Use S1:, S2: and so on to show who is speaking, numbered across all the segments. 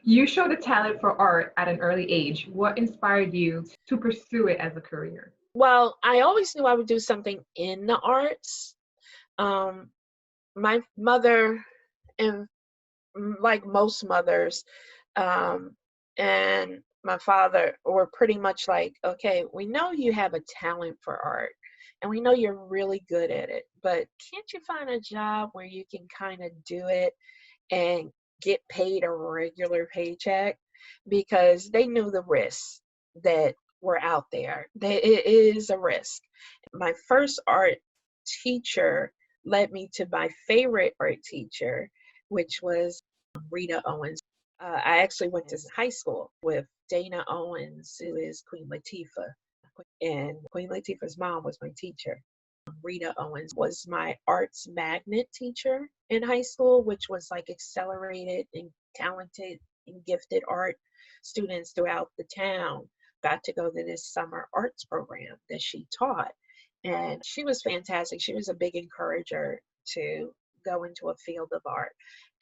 S1: You showed a talent for art at an early age. What inspired you to pursue it as a career?
S2: Well, I always knew I would do something in the arts. Um, my mother, and like most mothers, um, and my father were pretty much like, okay, we know you have a talent for art and we know you're really good at it, but can't you find a job where you can kind of do it and get paid a regular paycheck? Because they knew the risks that were out there. It is a risk. My first art teacher led me to my favorite art teacher, which was Rita Owens. I actually went to high school with Dana Owens, who is Queen Latifah, and Queen Latifah's mom was my teacher. Rita Owens was my arts magnet teacher in high school, which was like accelerated and talented and gifted art students throughout the town got to go to this summer arts program that she taught. And she was fantastic. She was a big encourager to go into a field of art.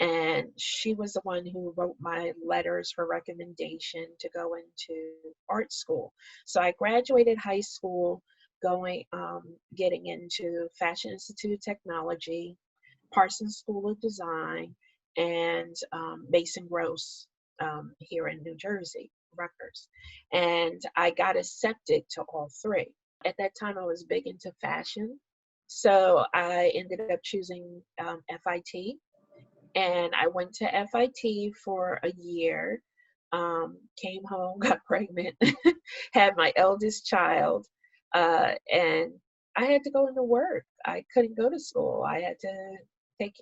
S2: And she was the one who wrote my letters for recommendation to go into art school. So I graduated high school going getting into Fashion Institute of Technology, Parsons School of Design, and Mason Gross here in New Jersey, Rutgers. And I got accepted to all three. At that time, I was big into fashion. So I ended up choosing FIT, and I went to FIT for a year, came home, got pregnant, had my eldest child, and I had to go into work. I couldn't go to school. I had to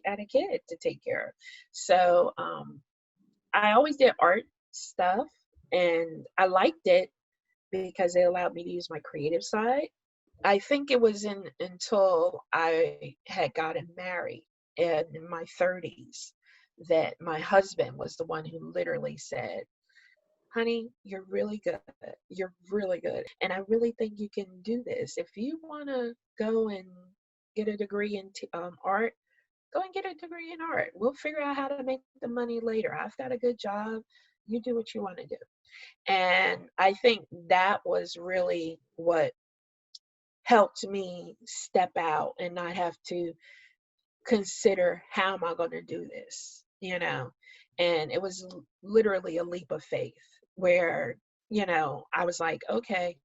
S2: had a kid to take care of. So I always did art stuff, and I liked it because it allowed me to use my creative side. I think it was until I had gotten married and in my 30s that my husband was the one who literally said, honey, you're really good. You're really good. And I really think you can do this. If you want to go and get a degree in art, go and get a degree in art. We'll figure out how to make the money later. I've got a good job. You do what you want to do. And I think that was really what helped me step out and not have to consider how am I going to do this, And it was literally a leap of faith where, I was like, okay,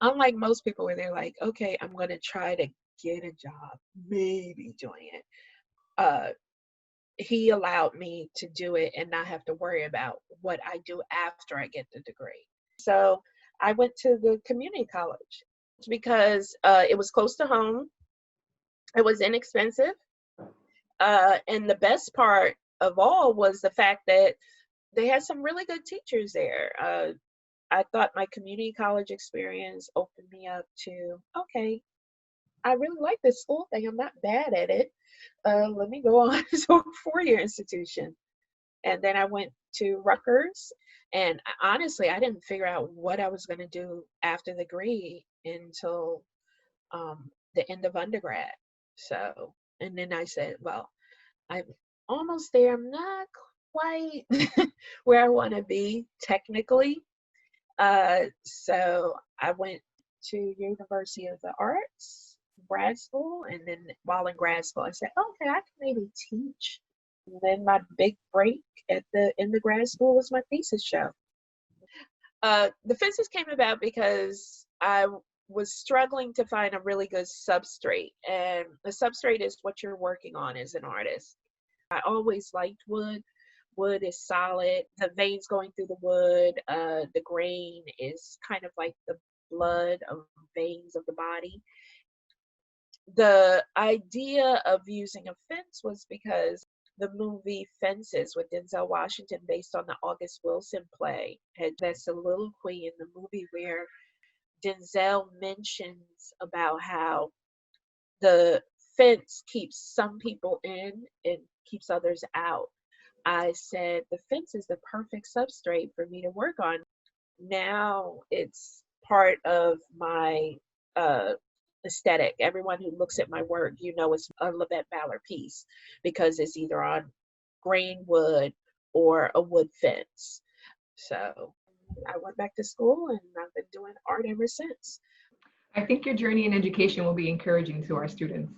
S2: unlike most people where they're like, okay, I'm going to try to get a job, maybe doing it. He allowed me to do it and not have to worry about what I do after I get the degree. So I went to the community college because it was close to home. It was inexpensive. And the best part of all was the fact that they had some really good teachers there. I thought my community college experience opened me up to, okay, I really like this school thing. I'm not bad at it. Let me go on to a four-year institution. And then I went to Rutgers. And honestly, I didn't figure out what I was going to do after the degree until the end of undergrad. So, and then I said, well, I'm almost there. I'm not quite where I want to be technically. So I went to University of the Arts, grad school, and then while in grad school, I said, okay, I can maybe teach. And then my big break at the end of grad school was my thesis show. The thesis came about because I was struggling to find a really good substrate, and the substrate is what you're working on as an artist. I always liked wood. Wood is solid. The veins going through the wood, the grain is kind of like the blood of veins of the body. The idea of using a fence was because the movie Fences with Denzel Washington, based on the August Wilson play, had that soliloquy in the movie where Denzel mentions about how the fence keeps some people in and keeps others out. I said the fence is the perfect substrate for me to work on. Now it's part of my aesthetic. Everyone who looks at my work, it's a Lavett Ballard piece because it's either on grain wood or a wood fence. So I went back to school and I've been doing art ever since.
S1: I think your journey in education will be encouraging to our students.